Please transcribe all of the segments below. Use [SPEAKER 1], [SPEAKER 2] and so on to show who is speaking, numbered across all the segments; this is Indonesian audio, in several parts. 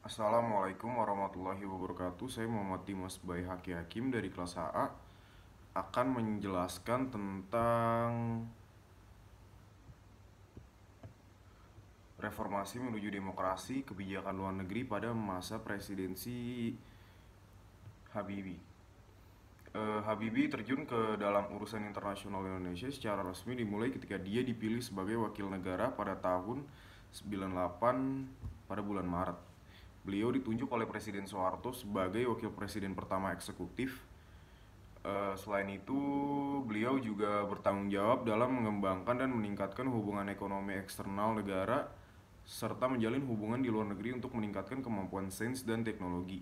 [SPEAKER 1] Assalamualaikum warahmatullahi wabarakatuh. Saya Muhammad Dimas Bayi Haki Hakim dari kelas AA akan menjelaskan tentang reformasi menuju demokrasi kebijakan luar negeri pada masa presidensi Habibie. Habibie terjun ke dalam urusan internasional Indonesia secara resmi dimulai ketika dia dipilih sebagai wakil negara pada tahun 98 pada bulan Maret. Beliau ditunjuk oleh Presiden Soeharto sebagai wakil presiden pertama eksekutif. Selain itu, beliau juga bertanggung jawab dalam mengembangkan dan meningkatkan hubungan ekonomi eksternal negara serta menjalin hubungan di luar negeri untuk meningkatkan kemampuan sains dan teknologi.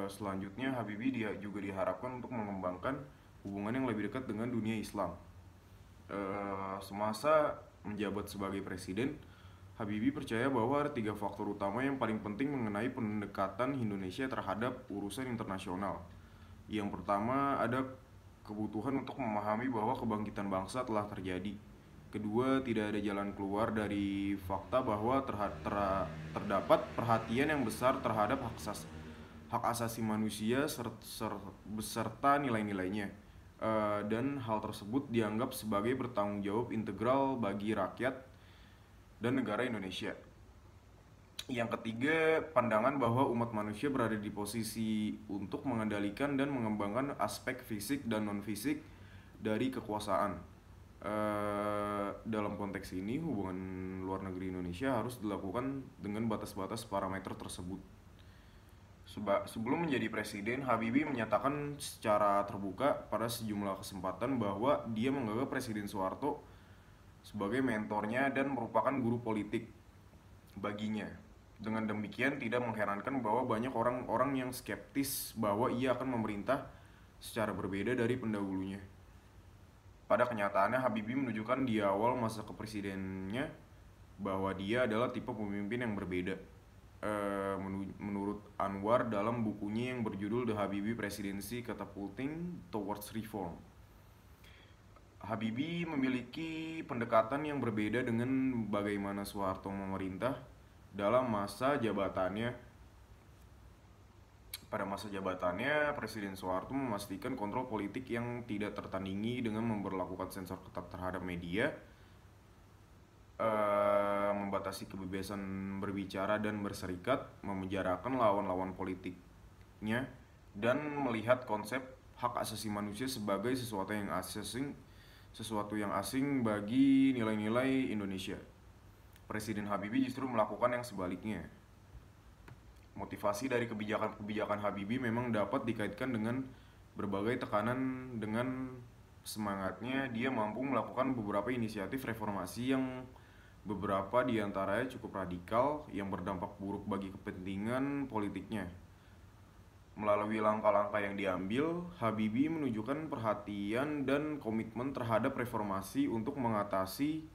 [SPEAKER 1] Selanjutnya, Habibie dia juga diharapkan untuk mengembangkan hubungan yang lebih dekat dengan dunia Islam. Semasa menjabat sebagai presiden, Habibie percaya bahwa ada tiga faktor utama yang paling penting mengenai pendekatan Indonesia terhadap urusan internasional. Yang pertama, ada kebutuhan untuk memahami bahwa kebangkitan bangsa telah terjadi. Kedua, tidak ada jalan keluar dari fakta bahwa terdapat perhatian yang besar terhadap hak asasi manusia beserta nilai-nilainya. Dan hal tersebut dianggap sebagai bertanggung jawab integral bagi rakyat dan negara Indonesia. Yang ketiga, pandangan bahwa umat manusia berada di posisi untuk mengendalikan dan mengembangkan aspek fisik dan non-fisik dari kekuasaan. Dalam konteks ini, hubungan luar negeri Indonesia harus dilakukan dengan batas-batas parameter tersebut. Sebelum menjadi presiden, Habibie menyatakan secara terbuka pada sejumlah kesempatan bahwa dia menganggap Presiden Soeharto sebagai mentornya dan merupakan guru politik baginya. Dengan demikian, tidak mengherankan bahwa banyak orang-orang yang skeptis bahwa ia akan memerintah secara berbeda dari pendahulunya. Pada kenyataannya, Habibie menunjukkan di awal masa kepresidenannya bahwa dia adalah tipe pemimpin yang berbeda. Menurut Anwar dalam bukunya yang berjudul The Habibie Presidency Catapulting Towards Reform, Habibie memiliki pendekatan yang berbeda dengan bagaimana Soeharto memerintah dalam masa jabatannya. Pada masa jabatannya, Presiden Soeharto memastikan kontrol politik yang tidak tertandingi dengan memberlakukan sensor ketat terhadap media, membatasi kebebasan berbicara dan berserikat, memenjarakan lawan-lawan politiknya, dan melihat konsep hak asasi manusia sebagai sesuatu yang asing bagi nilai-nilai Indonesia. Presiden Habibie justru melakukan yang sebaliknya. Motivasi dari kebijakan-kebijakan Habibie memang dapat dikaitkan dengan berbagai tekanan. Dengan semangatnya, dia mampu melakukan beberapa inisiatif reformasi yang beberapa diantaranya cukup radikal yang berdampak buruk bagi kepentingan politiknya. Melalui langkah-langkah yang diambil, Habibie menunjukkan perhatian dan komitmen terhadap reformasi untuk mengatasi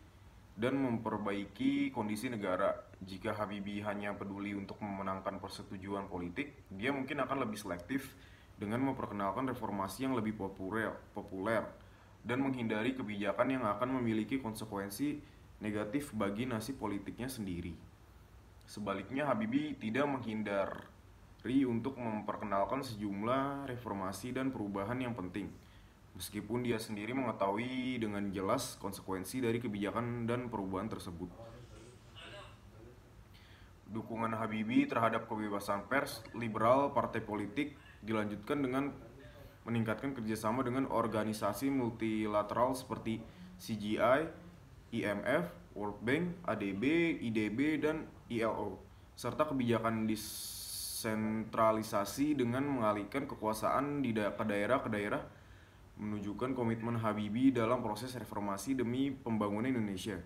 [SPEAKER 1] dan memperbaiki kondisi negara. Jika Habibie hanya peduli untuk memenangkan persetujuan politik, dia mungkin akan lebih selektif dengan memperkenalkan reformasi yang lebih populer dan menghindari kebijakan yang akan memiliki konsekuensi negatif bagi nasib politiknya sendiri. Sebaliknya, Habibie tidak menghindari untuk memperkenalkan sejumlah reformasi dan perubahan yang penting, meskipun dia sendiri mengetahui dengan jelas konsekuensi dari kebijakan dan perubahan tersebut. Dukungan Habibie terhadap kebebasan pers, liberal, partai politik dilanjutkan dengan meningkatkan kerjasama dengan organisasi multilateral seperti CGI, IMF, World Bank, ADB, IDB, dan ILO, serta kebijakan desentralisasi dengan mengalihkan kekuasaan ke daerah menunjukkan komitmen Habibie dalam proses reformasi demi pembangunan Indonesia.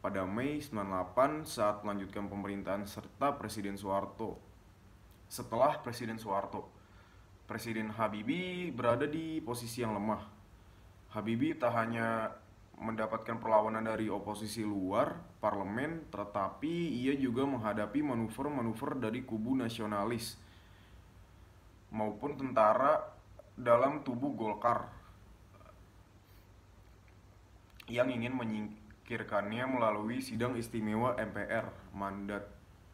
[SPEAKER 1] Pada Mei 98 saat melanjutkan pemerintahan setelah Presiden Soeharto, Presiden Habibie berada di posisi yang lemah. Habibie tak hanya mendapatkan perlawanan dari oposisi luar parlemen, tetapi ia juga menghadapi manuver-manuver dari kubu nasionalis maupun tentara dalam tubuh Golkar yang ingin menyingkirkannya melalui sidang istimewa MPR. Mandat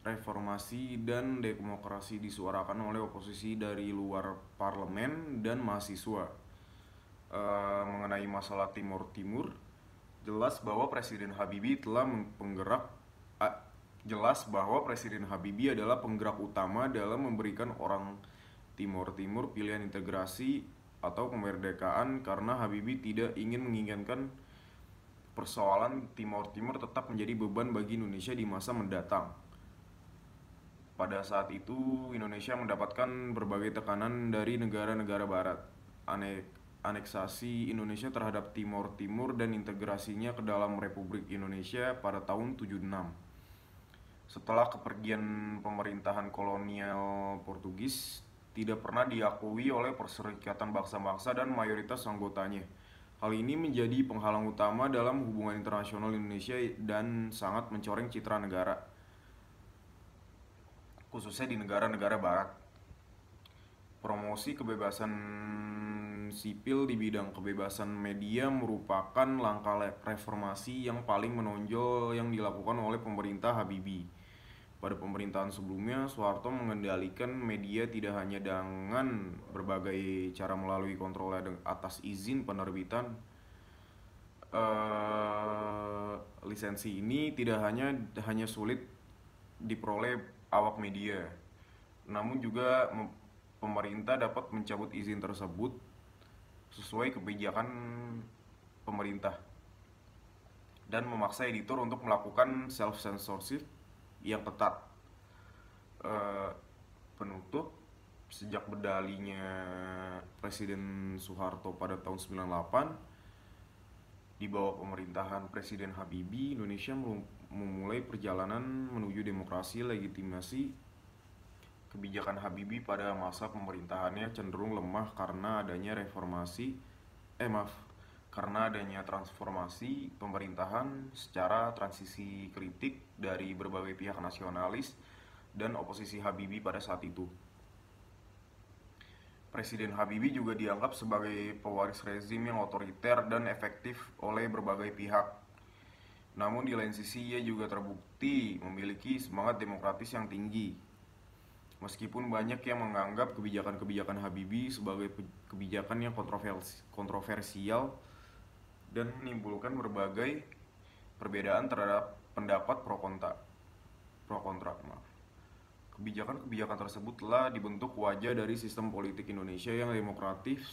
[SPEAKER 1] reformasi dan demokrasi disuarakan oleh oposisi dari luar parlemen dan mahasiswa. Mengenai masalah Timur Timur, jelas bahwa Presiden Habibie telah penggerak jelas bahwa Presiden Habibie adalah penggerak utama dalam memberikan orang Timur Timur pilihan integrasi atau kemerdekaan, karena Habibie tidak ingin menginginkan persoalan Timur Timur tetap menjadi beban bagi Indonesia di masa mendatang. Pada saat itu, Indonesia mendapatkan berbagai tekanan dari negara-negara barat. Aneksasi Indonesia terhadap Timor Timur dan integrasinya ke dalam Republik Indonesia pada tahun 76. Setelah kepergian pemerintahan kolonial Portugis, tidak pernah diakui oleh Perserikatan Bangsa-Bangsa dan mayoritas anggotanya. Hal ini menjadi penghalang utama dalam hubungan internasional Indonesia dan sangat mencoreng citra negara, khususnya di negara-negara barat. Promosi kebebasan sipil di bidang kebebasan media merupakan langkah reformasi yang paling menonjol yang dilakukan oleh pemerintah Habibie. Pada pemerintahan sebelumnya, Soeharto mengendalikan media tidak hanya dengan berbagai cara melalui kontrol atas izin penerbitan lisensi. Ini tidak hanya sulit diperoleh awak media, namun juga pemerintah dapat mencabut izin tersebut sesuai kebijakan pemerintah dan memaksa editor untuk melakukan self censorship yang ketat. Penutup, sejak berdalinya Presiden Soeharto pada tahun 98 di bawah pemerintahan Presiden Habibie, Indonesia memulai perjalanan menuju demokrasi. Legitimasi kebijakan Habibie pada masa pemerintahannya cenderung lemah karena adanya transformasi pemerintahan secara transisi kritik dari berbagai pihak nasionalis dan oposisi Habibie pada saat itu. Presiden Habibie juga dianggap sebagai pewaris rezim yang otoriter dan efektif oleh berbagai pihak. Namun di lain sisi ia juga terbukti memiliki semangat demokratis yang tinggi. Meskipun banyak yang menganggap kebijakan-kebijakan Habibie sebagai kebijakan yang kontroversial dan menimbulkan berbagai perbedaan terhadap pendapat pro kontra. Kebijakan-kebijakan tersebut telah dibentuk wajah dari sistem politik Indonesia yang demokratis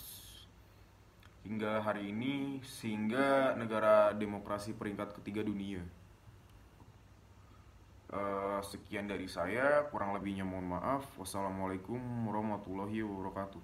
[SPEAKER 1] hingga hari ini, sehingga negara demokrasi peringkat ketiga dunia. Sekian dari saya, kurang lebihnya mohon maaf. Wassalamualaikum warahmatullahi wabarakatuh.